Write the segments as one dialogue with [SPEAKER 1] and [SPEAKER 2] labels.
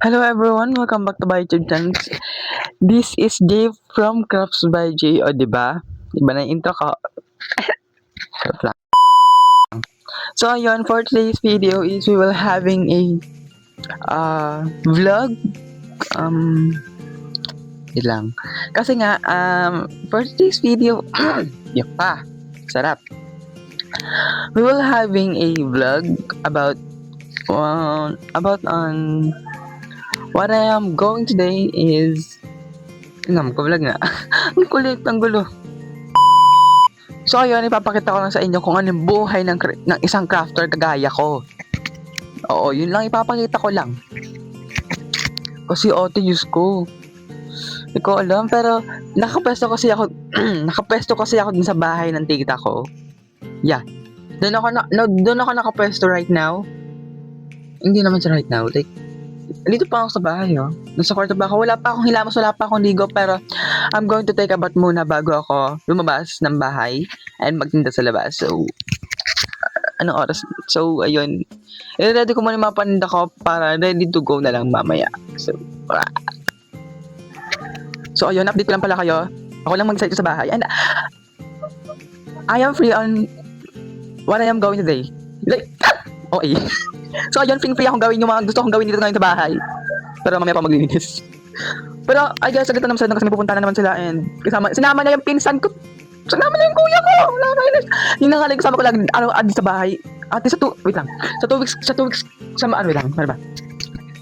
[SPEAKER 1] Hello everyone, welcome back to my YouTube channel. This is Dave from Crafts by J. O, diba? Diba na yung intro ko? Charot lang. So, ayun, for today's video is we will having a vlog. Yun lang. Kasi nga, for today's video, yun pa, sarap. We will having a vlog about what I am going today is magpa-vlog nga. Ang kulit, ang gulo. So ayun, ipapakita ko lang sa inyo kung anong buhay ng isang crafter kagaya ko. Oo, yun lang ipapakita ko lang. Kasi Diyos ko. Hindi ko alam, pero nakapwesto kasi ako dun sa bahay ng tita ko. Yeah. Doon ako nakapwesto right now. Hindi naman siya right now. Like, dito pa ako sa bahay, oh. Nasa kwarto ba ako? Wala pa akong hilamos, wala pa akong ligo, pero I'm going to take a bath muna bago ako lumabas ng bahay and magtinda sa labas. So, anong oras? So, ayun. I-ready ko muna yung mga paninda ko para ready to go na lang mamaya. So, ayun. Update ko lang pala kayo. Ako lang mag-decide sa bahay. And I am free on what I am going today. Like, okay. So, ayun, free akong gawin yung mga gusto kong gawin dito ngayon sa bahay. Pero mamaya pa maglilinis. Pero, I guess, agad na naman sila kasi may pupunta na naman sila and sinama na yung pinsan ko. Sinama na yung kuya ko. Wala na yun. Yung nangalay kasama ko lang, sa bahay. Ate, wait lang. Sa 2 weeks, wait lang, ano ba?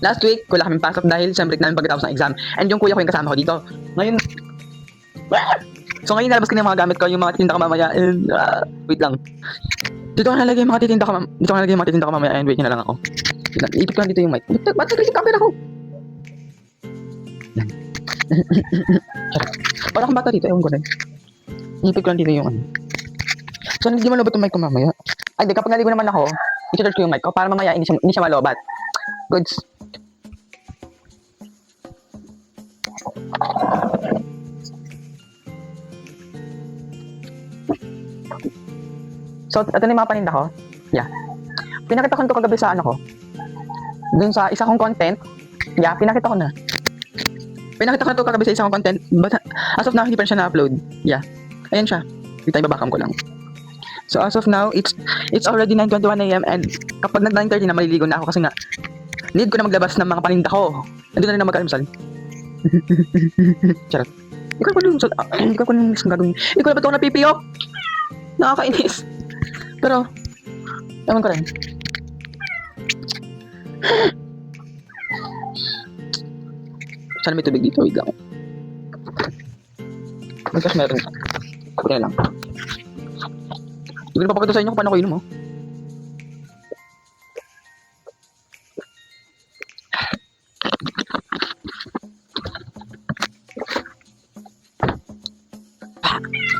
[SPEAKER 1] Last week, wala kaming pasok dahil siyempre namin pagkatapos ng exam. And yung kuya ko yung kasama ko dito. Ngayon, so ngayon nalabas ko na yung mga gamit ko, yung mga titinda ko mamaya. And, wait lang. Dito ko nalagay yung mga titinda ko mamaya. And wait nyo na lang ako. Ipit ko lang dito yung mic. Ba't nagay yung camera ko? Parang akong bata dito, ewan ko rin. Ipit ko lang dito yung ano. So, hindi malobot yung mic ko mamaya. Ay, di, kapag naligo naman ako, i-charge ko yung mic ko para mamaya hindi siya malobat. Goods. So, ito na yung mga paninda ko. Yeah. Pinakita ko ito kagabi sa ano ko. Dun sa isa kong content. Yeah, pinakita ko na. Pinakita ko ito kagabi sa isa kong content. But as of now, hindi pa siya na-upload. Yeah. Ayan siya. Dito ibabakam ko lang. So, as of now, it's already 9:21 AM and kapag nag-9:30 na maliligo na ako kasi nga need ko na maglabas ng mga paninda ko. Nandun na rin na mag-almusal. Charot. Ikaw ko nung gagawin. Ikaw na ba't ako napipiyok? Nakakainis. Pero, ewan ko rin. Sana may tubig dito. Wait lang. Magkas meron na. Kaya lang. Hindi ko na papakita sa inyo kung paano ko inom, oh.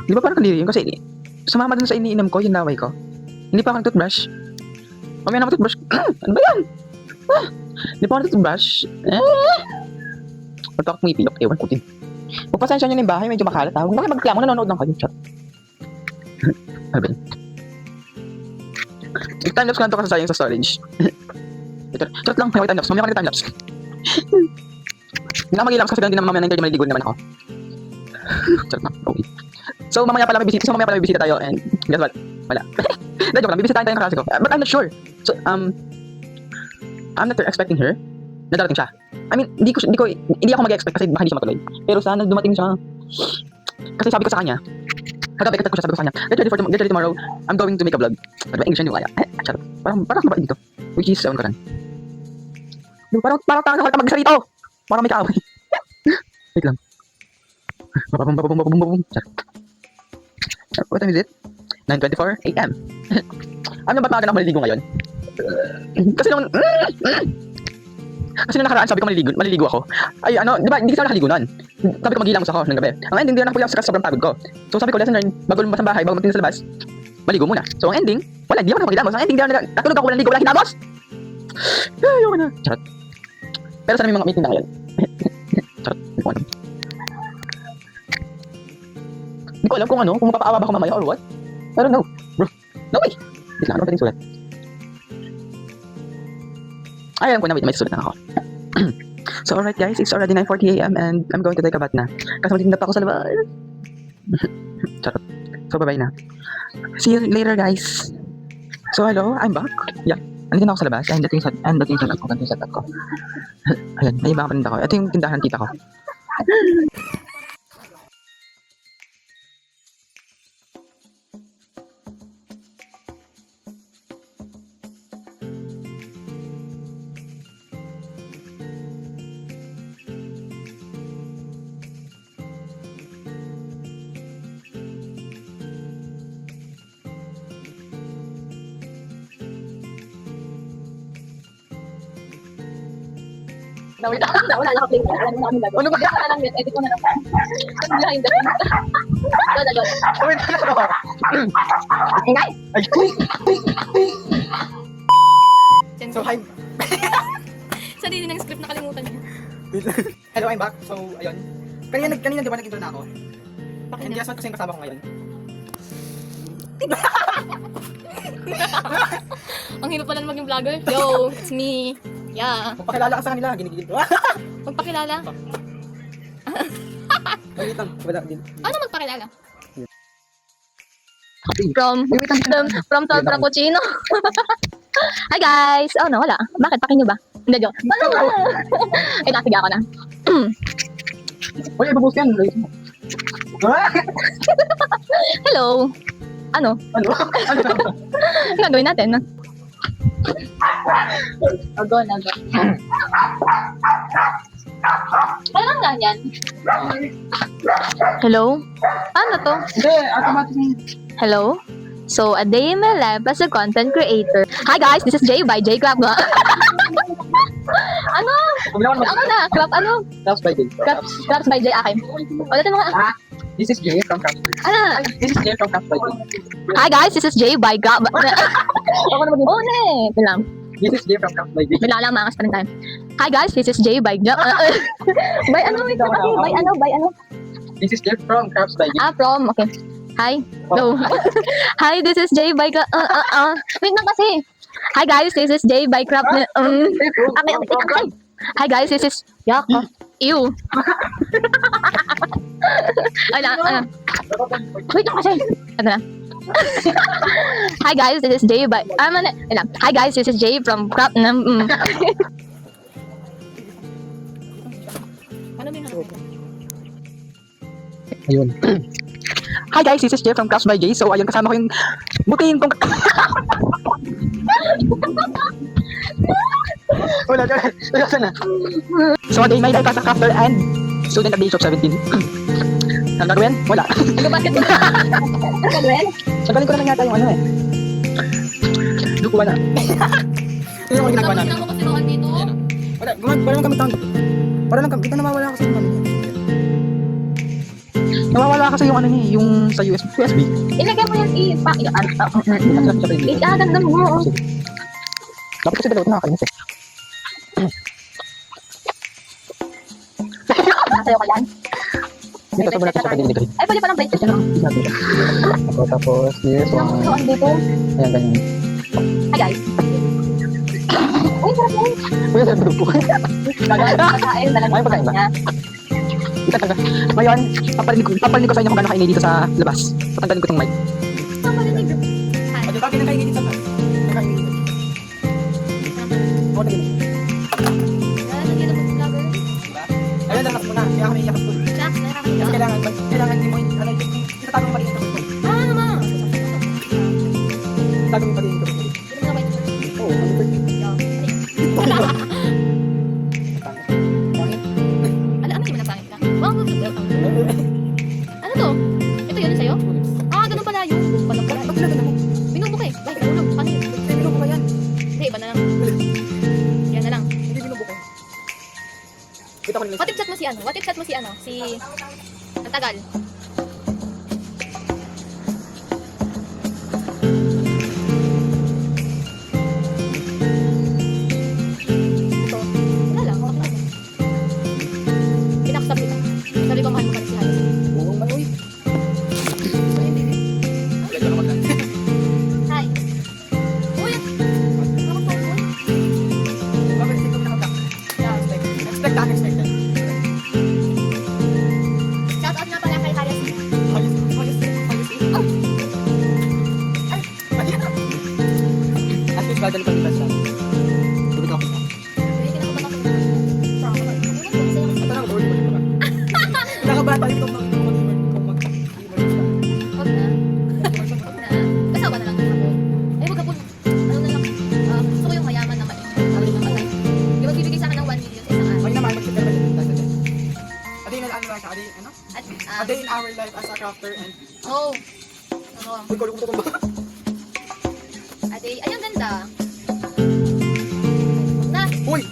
[SPEAKER 1] Di ba parang kanili yun? Kasi sumama dun sa iniinom ko, yung naway ko. Hindi pa ako nag-toothbrush. Mamaya na mag-toothbrush. Ano ba yan? Hindi pa ako nag-toothbrush. Ba't ako pumipilok? Ewan ko din. Magpasensya nyo na yung bahay, medyo makalat ha. Huwag na kayo magreklamo, nanonood lang kayo. Chat. Ano ba yun? I-timelapse ko lang ito kasi sayang sa storage. Chat lang, may timelapse. Mamaya ka na-timelapse. Hindi na mag-ilapse kasi ganun din naman mamaya 9:30 maliligo naman ako. Chat lang, okay. So mamaya pala may bisita tayo and guess what? Wala. Joke lang, bibisitahin tayo ng kaklase ko. But I'm not sure. So, I'm not expecting her na darating siya. I mean, hindi ako mag-expect kasi baka hindi siya matuloy. Pero sana dumating siya. Kasi sabi ko sa kanya, kagabi ko sabi ko sa kanya, get ready tomorrow, I'm going to make a vlog. But English yun yung kaya. Charot. Parang mabait dito. Which is, ewan ko rin. Parang tangan ka mag-isa rito. Parang may kaaway. Wait lang. Charot. What time is it? 9:24 AM. Ano ba maaga na maliligo ngayon? Kasi nung nakaraan sabi ko maliligo ako. Ay di ba hindi kasi ako nakaligo noon. Sabi ko maghilamos ako ng gabi. Ang ending din ako pag sa sobrang pagod ko. So sabi ko lesson learned, bago lumabas ng bahay, bago magtinda sa labas, maligo muna. So ang ending, wala, hindi ako maghilamos. Ang ending natulog ako walang ligo, walang hilamos. Ayoko na. Charot. Pero sana may mga meeting na ngayon. Charot. Hindi ko alam kung mapapaawa ba ako mamaya or what. I don't know. Bro. No way. Wait lang, ano ba sulat? Ay, alam ko na, wait, may susulat na ako. So alright guys, it's already 9:40 AM and I'm going to take a bath na. Kasi magtitinda pa ako sa labas. Charot. So bye-bye na. See you later guys. So hello, I'm back. Yeah. Andito na ako sa labas. Ayun, dating sa setup ko. Ganito yung setup ko. Ayan, may iba ka paninda ko. Ito yung tindahan ng tita ko.
[SPEAKER 2] Wala na ka-play. Alam mo na kami gagawin. Ano ba? Wala lang yun. Edit ko na lang. Ang lang yung dating. Go.
[SPEAKER 1] Wait, ano?
[SPEAKER 2] Hey guys!
[SPEAKER 1] Ay,
[SPEAKER 3] So, hi.
[SPEAKER 2] Sarili ng script nakalimutan niya.
[SPEAKER 3] Hello, I'm back. So, ayun. Kanina di ba nag-intro na ako?
[SPEAKER 2] Bakit
[SPEAKER 3] And
[SPEAKER 2] na?
[SPEAKER 3] guess what kasi yung kasama ko ngayon?
[SPEAKER 2] Ang hirap pala maging vlogger. Yo, it's me. Yeah.
[SPEAKER 3] Magpakilala ka sa kanila, ginigigil ko.
[SPEAKER 2] Magpakilala.
[SPEAKER 3] Wait lang, wala din.
[SPEAKER 2] Ano magpakilala?
[SPEAKER 1] From
[SPEAKER 2] 12 Frappuccino. Hi guys! Oh no, wala. Bakit? Pakin nyo ba? Hindi, joke. Ay, nasige ako na.
[SPEAKER 1] Uy, ibabuhos yan.
[SPEAKER 2] Hello! Ano?
[SPEAKER 1] Ano?
[SPEAKER 2] Ano gagawin natin? Go. Ano nga yan? Hello? Ano to?
[SPEAKER 1] Hindi, automatic.
[SPEAKER 2] Hello? So, a day in my life as a content creator. Hi guys, this is Jay by Jay Crab nga. Ano? Ako na, Crab ano?
[SPEAKER 1] Crabs by Jay.
[SPEAKER 2] Crabs by Jay akin. Ulitin mo nga.
[SPEAKER 1] This is Jay from Crabs.
[SPEAKER 2] Ano?
[SPEAKER 1] This is Jay from Crabs by Jay.
[SPEAKER 2] Hi guys, this is Jay by Crab.
[SPEAKER 1] Ako na
[SPEAKER 2] Oh, ne. Ito lang.
[SPEAKER 1] This is Jay from Crabs by Jay.
[SPEAKER 2] Bila lang, maangas pa rin tayo. Hi guys, this is Jay by Crab. By ano? Wait, by ano?
[SPEAKER 1] This is Jay from Crabs by Jay.
[SPEAKER 2] From, okay. Hi. Go. Hi, this is Jay by Crab. Wait lang kasi. Hi guys, this is Jay by Crab. Okay. Hi guys, this is Yak. Ew. Ano? Wait lang kasi. Ano na? Hi guys, this is Jay by Hi guys, this is Jay from Crab. Ano ba yung
[SPEAKER 1] Ayun. Hi guys, this is Jay from Crafts by Jay. So ayun, kasama ko yung butiin kong... Wala na. So a day in my life as a crafter and student at the age of 17. Ang gagawin? Wala.
[SPEAKER 2] Bakit? Gagawin?
[SPEAKER 1] Sagalin ko naman yata yung ano eh. Look, wala.
[SPEAKER 3] Ito yung mga ginagawa namin.
[SPEAKER 2] Ako kasi noon dito.
[SPEAKER 3] Wala lang kami taon. Para lang kami, ito nawawala kasi yung kami.
[SPEAKER 1] Nawawala kasi yung ano niya, yung sa USB.
[SPEAKER 2] Ilagay mo yan ganda mo.
[SPEAKER 1] Dapat kasi dalawa, nakakainis eh.
[SPEAKER 2] Nasayo ka yan.
[SPEAKER 1] Dito sa natin sa pagdilid.
[SPEAKER 2] Ay, pwede palang plate.
[SPEAKER 1] Ito na, natin. Tapos, this one.
[SPEAKER 2] Noon dito.
[SPEAKER 1] Ayan, ganyan.
[SPEAKER 2] Hi guys. Uy, sarap yan.
[SPEAKER 1] Uy, sarap ng buko.
[SPEAKER 2] Pagkain, dalang
[SPEAKER 1] Ay, pagkain ba?
[SPEAKER 2] niya.
[SPEAKER 1] Ngayon, papalinig ko sa inyo kung gano'n kainit dito sa labas. Patanggalin ko itong mic.
[SPEAKER 2] Hi.
[SPEAKER 3] At bakit nakaingin sa taas? Nakaingin. O, nagin. Ayun, lakas mo na. Kaya kami iyakas ko. Kasi kailangan din mo yung, itatago mo pa rin ito. Itatago mo pa rin ito. Oo,
[SPEAKER 2] Ano to? Ito yun sa'yo? Ganun pala yun.
[SPEAKER 3] Ba't ginagano mo?
[SPEAKER 2] Binubo ka eh. Bakit ulog? Paano yun?
[SPEAKER 3] Hindi, binubo ka yan.
[SPEAKER 2] Hindi, iba na lang. Yan na lang.
[SPEAKER 3] Hindi binubo ka. Kita ko nila.
[SPEAKER 2] What if chat mo si ano? What if chat mo si ano? Si... Ang tagal. Ito. Wala lang. Okay lang. Pinakstop kita. Sabi ko mahal mo pa rin si Halos.
[SPEAKER 3] Oo, manoy. Lagyan ka magkano.
[SPEAKER 2] Hi. Uy! Ako po.
[SPEAKER 3] Bakit hindi ko pinakabak?
[SPEAKER 2] Yeah.
[SPEAKER 3] Expect Expected na unexpected.
[SPEAKER 2] Shout out nga pala kay Kaya C. Oh!
[SPEAKER 3] At least badal pa kita siya. Tubig ako.
[SPEAKER 2] May kinakabahan ako.
[SPEAKER 3] Ito lang, ulit mo ba? Nakabata yung itong mag-iwan.
[SPEAKER 2] Huwag na. Huwag na. Kasawa na lang ako. Eh, huwag ka po. Ano na lang. Gusto ko yung mayaman na mayaman. Yung magbibigay sa akin ng 1 million sa isang araw.
[SPEAKER 3] Ay naman, mag-share ba yun? A day na ano lang siya, a day, ano?
[SPEAKER 2] At,
[SPEAKER 3] A day in our life as a crafter and...
[SPEAKER 2] oh. Ano?
[SPEAKER 3] Uy, kulong ko tumba.
[SPEAKER 2] Ate, ay, ang ganda. Huwag na.
[SPEAKER 3] Uy!